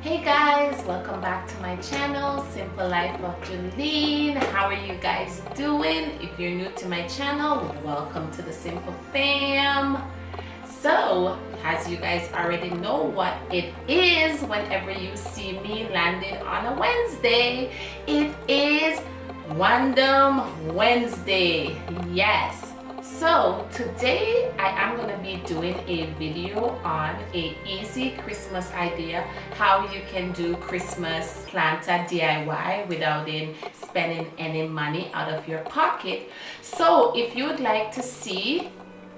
Hey guys, welcome back to my channel, Simple Life of Jolene. How are you guys doing? If you're new to my channel, welcome to the Simple Fam. So, as you guys already know what it is, whenever you see me landed on a Wednesday, it is Random Wednesday. Yes. So today I am going to be doing a video on a easy Christmas idea, how you can do Christmas planter DIY without spending any money out of your pocket. So if you would like to see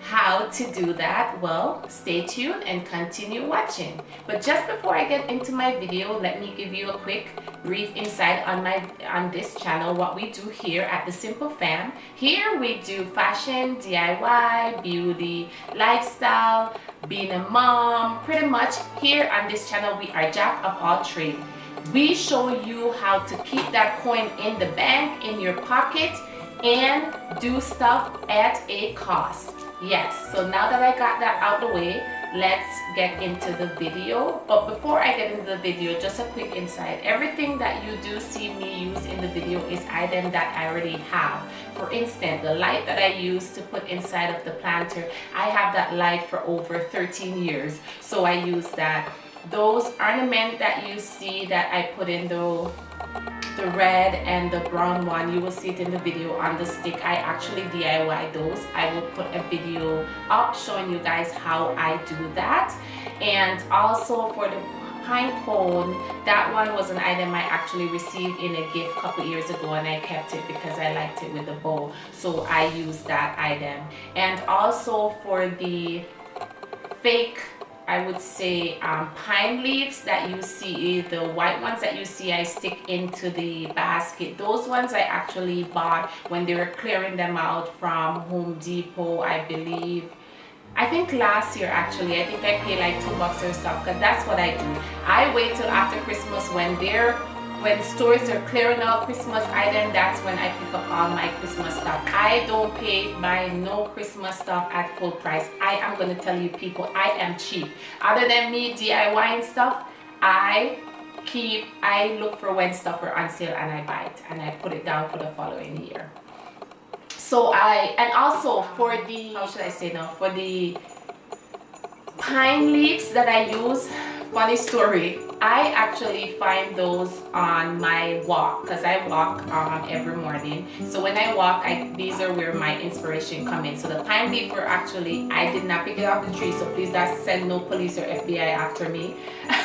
how to do that, well, stay tuned and continue watching. But just before I get into my video, let me give you a quick brief insight on this channel, what we do here at the Simple Fam. Here we do fashion, DIY, beauty, lifestyle, being a mom. Pretty much here on this channel we are jack of all trades. We show you how to keep that coin in the bank, in your pocket, and do stuff at a cost. Yes, so now that I got that out the way, let's get into the video. But before I get into the video, just a quick insight. Everything that you do see me use in the video is item that I already have. For instance, the light that I use to put inside of the planter, I have that light for over 13 years. So I use that. Those ornaments that you see that I put in the red and the brown one, you will see it in the video on the stick. I actually DIY those. I will put a video up showing you guys how I do that. And also for the pine cone, that one was an item I actually received in a gift a couple years ago, and I kept it because I liked it with the bow, so I used that item. And also for the fake, I would say pine leaves that you see, the white ones that you see I stick into the basket. Those ones I actually bought when they were clearing them out from Home Depot, I believe. I think last year actually. I think I paid like $2 or stuff, because that's what I do. I wait till after Christmas when stores are clearing out Christmas items. That's when I pick up all my Christmas stuff. I don't buy no Christmas stuff at full price. I am going to tell you people, I am cheap. Other than me DIYing stuff, I look for when stuff are on sale and I buy it and I put it down for the following year. So and also for the, how should I say now, for the pine leaves that I use, funny story, I actually find those on my walk, because I walk every morning. So when I walk, these are where my inspiration come in. So the pine leaf were actually, I did not pick it off the tree, so please don't send no police or FBI after me.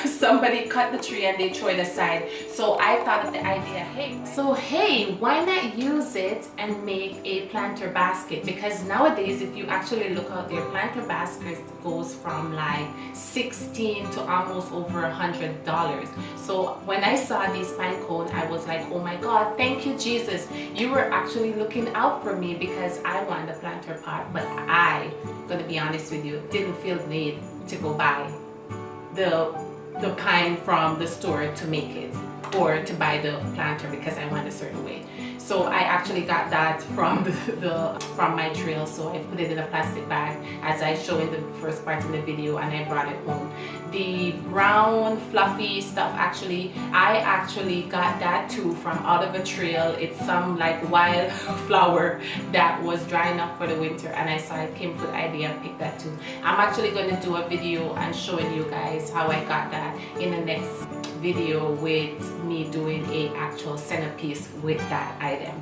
Somebody cut the tree and they throw it aside. So I thought of the idea, hey, why not use it and make a planter basket? Because nowadays, if you actually look out there, planter baskets goes from like 16 to almost over $100. So when I saw these pine cone, I was like, oh my God, thank you Jesus, you were actually looking out for me, because I want the planter pot, but I, gonna be honest with you, didn't feel the need to go buy the pine from the store to make it, or to buy the planter because I want a certain way. So I actually got that from from my trail. So I put it in a plastic bag as I show in the first part of the video, and I brought it home. The brown fluffy stuff, I actually got that too from out of a trail. It's some like wild flower that was drying up for the winter, and I saw it, came to the idea and picked that too. I'm actually going to do a video and showing you guys how I got that in the next video, with me doing a actual centerpiece with that item.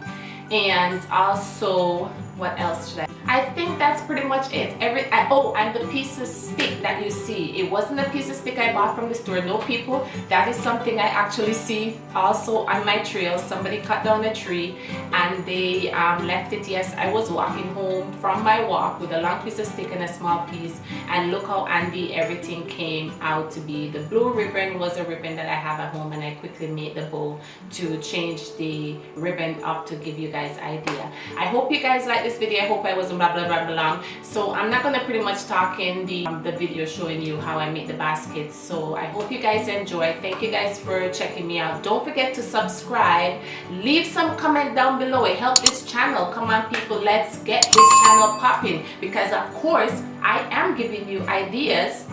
And also, what else should I think that's pretty much it. And the piece of stick that you see, it wasn't a piece of stick I bought from the store. No, people, that is something I actually see also on my trail. Somebody cut down a tree and they left it. Yes, I was walking home from my walk with a long piece of stick and a small piece, and look how handy everything came out to be. The blue ribbon was a ribbon that I have at home, and I quickly made the bow to change the ribbon up to give you guys idea. I hope you guys like this video. I hope I wasn't blah blah blah blah. So I'm not gonna pretty much talk in the video showing you how I make the baskets. So I hope you guys enjoy. Thank you guys for checking me out. Don't forget to subscribe, leave some comment down below. It helps this channel. Come on people, let's get this channel popping, because of course I am giving you ideas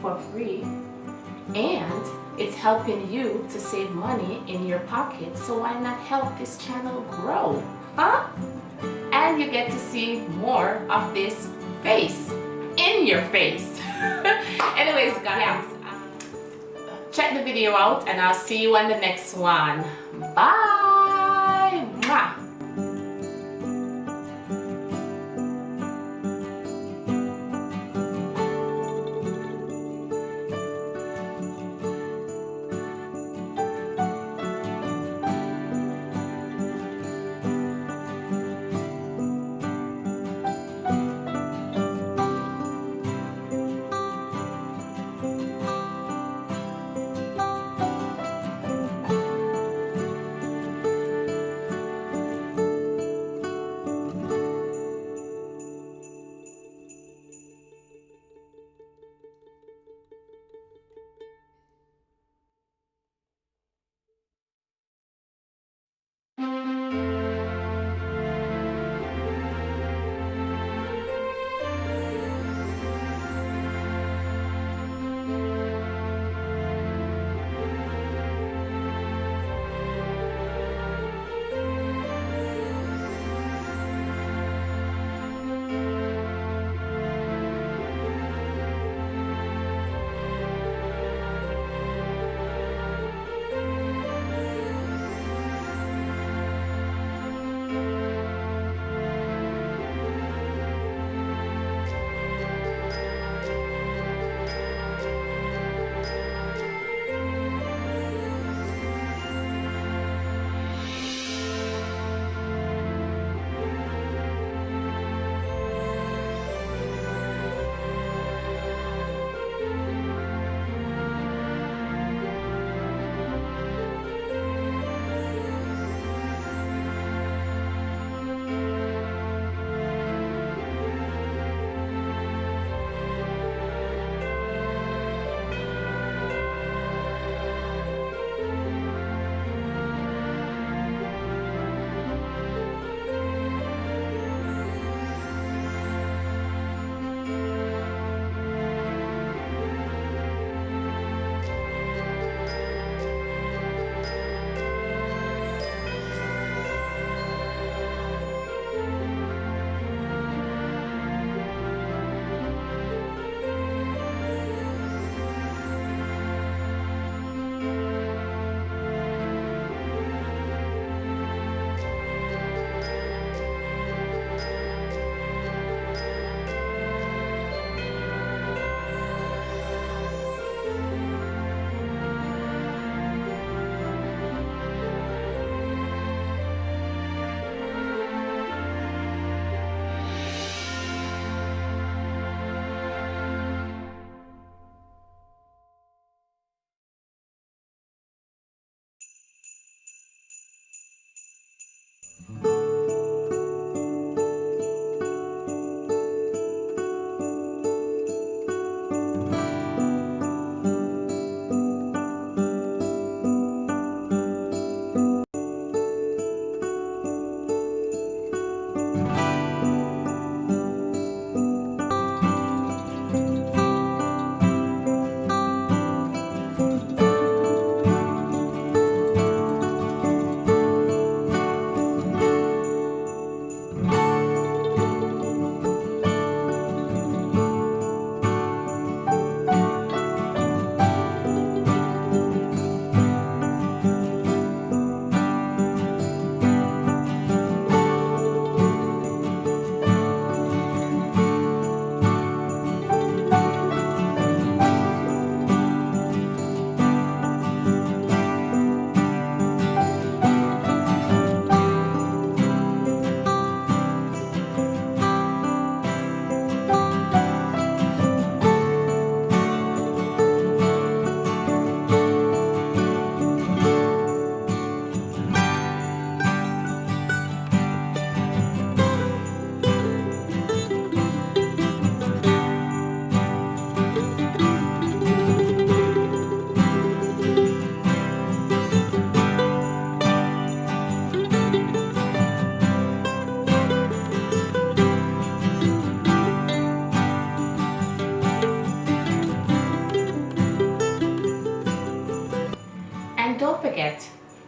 for free, and It's helping you to save money in your pocket, so why not help this channel grow? Huh? And you get to see more of this face in your face. Anyways, guys, check the video out and I'll see you on the next one. Bye. Mwah.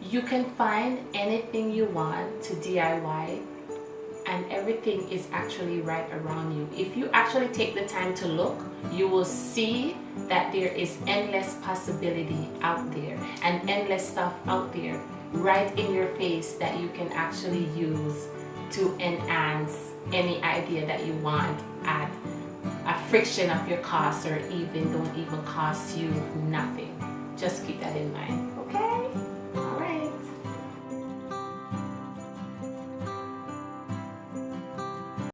You can find anything you want to DIY, and everything is actually right around you. If you actually take the time to look, you will see that there is endless possibility out there and endless stuff out there right in your face that you can actually use to enhance any idea that you want at a fraction of your cost, or even don't even cost you nothing. Just keep that in mind, okay?